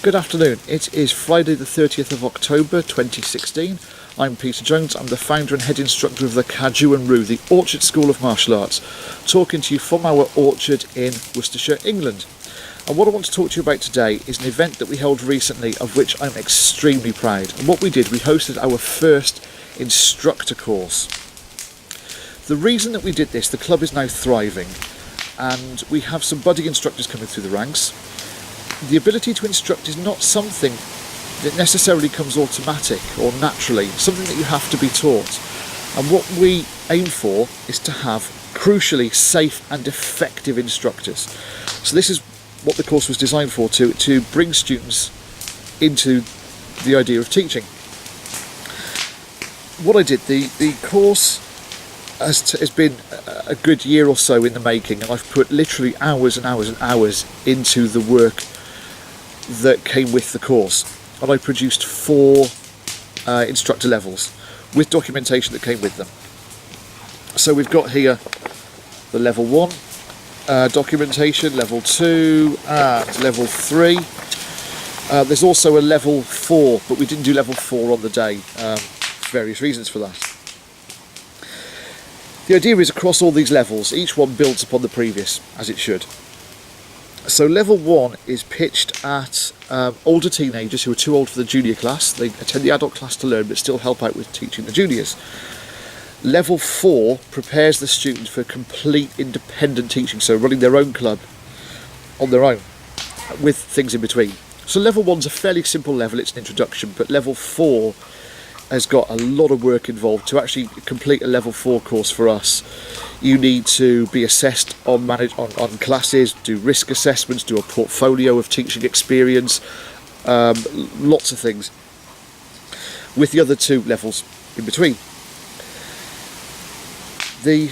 Good afternoon. It is Friday the 30th of October 2016. I'm Peter Jones. I'm the founder and head instructor of the Kajuen, the Orchard School of Martial Arts, talking to you from our orchard in Worcestershire, England. And what I want to talk to you about today is an event that we held recently, of which I'm extremely proud. And what we did, we hosted our first instructor course. The reason that we did this, the club is now thriving, and we have some budding instructors coming through the ranks. The ability to instruct is not something that necessarily comes automatic or naturally, something that you have to be taught. And what we aim for is to have crucially safe and effective instructors. So this is what the course was designed for, to bring students into the idea of teaching. What I did, the course has been a good year or so in the making, and I've put literally hours and hours and hours into the work that came with the course, and I produced 4 instructor levels with documentation that came with them. So we've got here the level 1 documentation, level 2 and level 3. There's also a level 4, but we didn't do level 4 on the day, various reasons for that. The idea is, across all these levels, each one builds upon the previous, as it should. So level 1 is pitched at older teenagers who are too old for the junior class. They attend the adult class to learn, but still help out with teaching the juniors. Level 4 prepares the students for complete independent teaching, so running their own club on their own, with things in between. So level 1's a fairly simple level, it's an introduction, but level 4 has got a lot of work involved. To actually complete a level 4 course for us, you need to be assessed on classes, do risk assessments, do a portfolio of teaching experience, lots of things, with the other 2 levels in between. The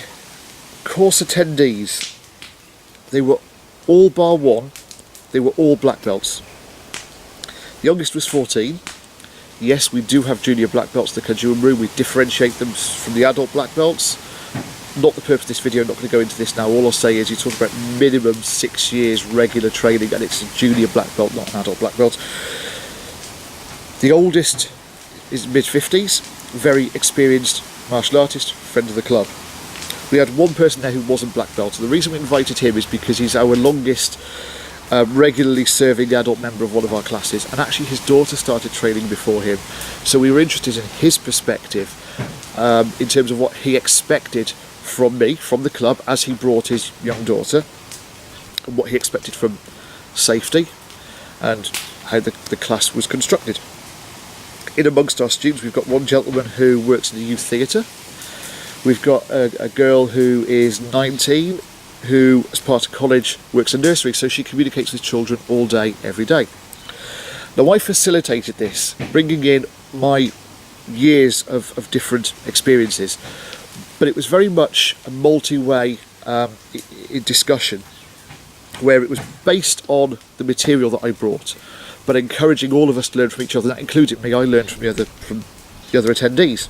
course attendees, they were all bar 1, they were all black belts. The youngest was 14. Yes, we do have junior black belts, the Kajuen. We differentiate them from the adult black belts. Not the purpose of this video, I'm not going to go into this now. All I'll say is you talk about minimum 6 years regular training, and it's a junior black belt, not an adult black belt. The oldest is mid-50s, very experienced martial artist, friend of the club. We had one person there who wasn't black belt, and the reason we invited him is because he's our longest regularly serving adult member of one of our classes, and actually his daughter started training before him, so we were interested in his perspective in terms of what he expected from me, from the club, as he brought his young daughter, and what he expected from safety and how the class was constructed. In amongst our students, we've got one gentleman who works in the youth theatre. We've got a girl who is 19 who, as part of college, works in nursery, so she communicates with children all day, every day. Now, I facilitated this, bringing in my years of different experiences, but it was very much a multi-way discussion, where it was based on the material that I brought, but encouraging all of us to learn from each other. That included me. I learned from the other attendees.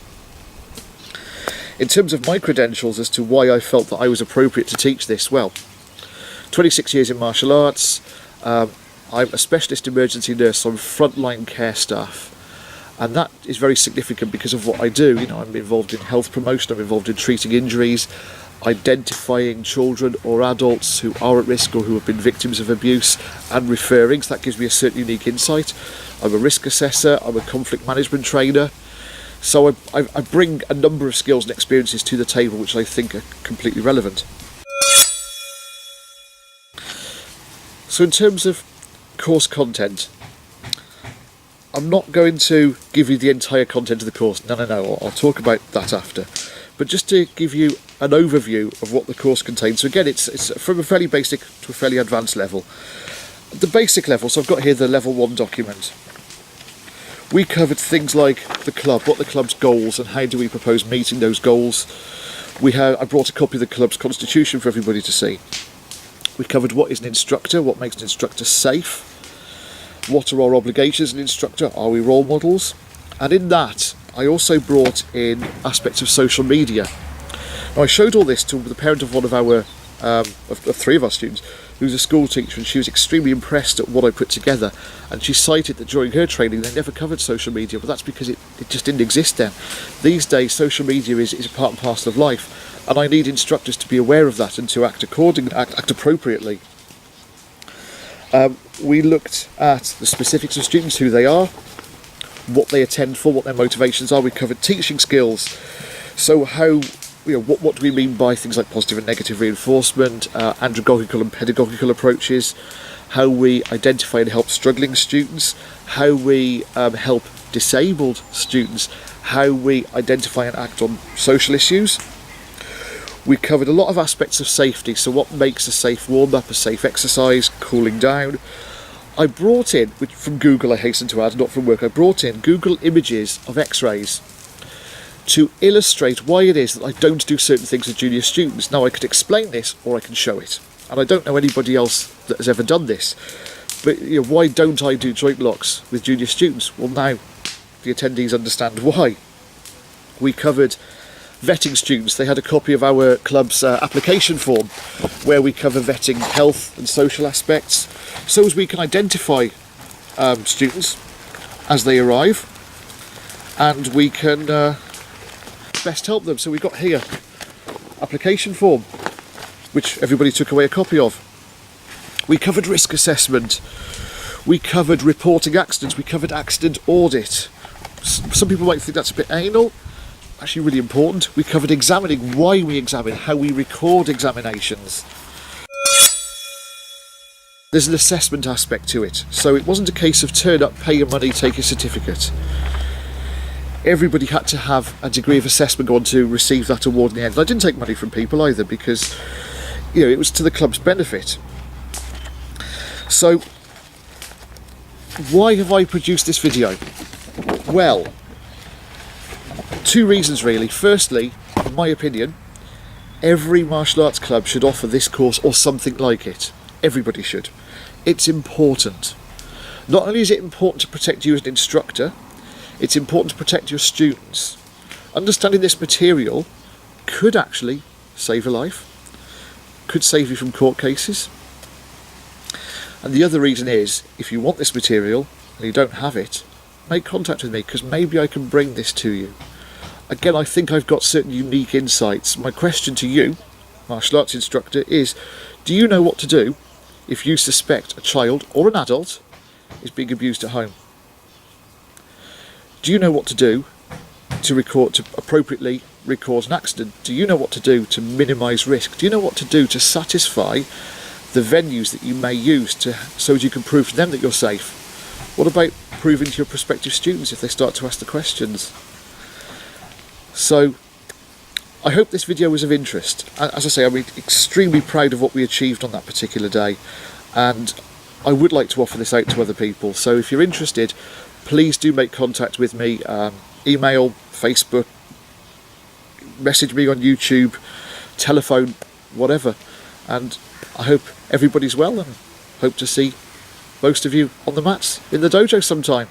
In terms of my credentials as to why I felt that I was appropriate to teach this, well, 26 years in martial arts, I'm a specialist emergency nurse, so I'm frontline care staff, and that is very significant because of what I do. You know, I'm involved in health promotion, I'm involved in treating injuries, identifying children or adults who are at risk or who have been victims of abuse, and referring, so that gives me a certain unique insight. I'm a risk assessor, I'm a conflict management trainer. So I bring a number of skills and experiences to the table which I think are completely relevant. So in terms of course content, I'm not going to give you the entire content of the course. No, I'll talk about that after. But just to give you an overview of what the course contains. So again, it's from a fairly basic to a fairly advanced level. The basic level, so I've got here the level 1 document. We covered things like the club, what the club's goals, and how do we propose meeting those goals. I brought a copy of the club's constitution for everybody to see. We covered what is an instructor, what makes an instructor safe, what are our obligations as an instructor, are we role models, and in that I also brought in aspects of social media. Now, I showed all this to the parent of one of our, of 3 of our students, who's a school teacher, and she was extremely impressed at what I put together, and she cited that during her training they never covered social media, but that's because it just didn't exist then. These days social media is a part and parcel of life, and I need instructors to be aware of that and to act accordingly, act appropriately. We looked at the specifics of students, who they are, what they attend for, what their motivations are. We covered teaching skills, so how, what do we mean by things like positive and negative reinforcement, andragogical and pedagogical approaches, how we identify and help struggling students, how we help disabled students, how we identify and act on social issues. We covered a lot of aspects of safety, so what makes a safe warm-up, a safe exercise, cooling down. I brought in, which from Google I hasten to add, not from work, I brought in Google images of x-rays to illustrate why it is that I don't do certain things with junior students. Now I could explain this or I can show it, and I don't know anybody else that has ever done this, but why don't I do joint locks with junior students? Well, now the attendees understand why. We covered vetting students. They had a copy of our club's application form where we cover vetting health and social aspects, so as we can identify students as they arrive, and we can best help them. So we've got here application form, which everybody took away a copy of. We covered risk assessment, we covered reporting accidents, we covered accident audit. Some people might think that's a bit anal, actually really important. We covered examining, why we examine, how we record examinations. There's an assessment aspect to it, so it wasn't a case of turn up, pay your money, take your certificate. Everybody had to have a degree of assessment on to receive that award in the end. And I didn't take money from people either, because it was to the club's benefit. So why have I produced this video? Well, two reasons really. Firstly, in my opinion, every martial arts club should offer this course or something like it. Everybody should. It's important. Not only is it important to protect you as an instructor, it's important to protect your students. Understanding this material could actually save a life, could save you from court cases. And the other reason is, if you want this material and you don't have it, make contact with me, because maybe I can bring this to you. Again, I think I've got certain unique insights. My question to you, martial arts instructor, is do you know what to do if you suspect a child or an adult is being abused at home? Do you know what to do to appropriately record an accident? Do you know what to do to minimise risk? Do you know what to do to satisfy the venues that you may use so as you can prove to them that you're safe? What about proving to your prospective students if they start to ask the questions? So I hope this video was of interest. As I say, I'm extremely proud of what we achieved on that particular day, and I would like to offer this out to other people. So if you're interested, please do make contact with me, email, Facebook, message me on YouTube, telephone, whatever. And I hope everybody's well, and hope to see most of you on the mats in the dojo sometime.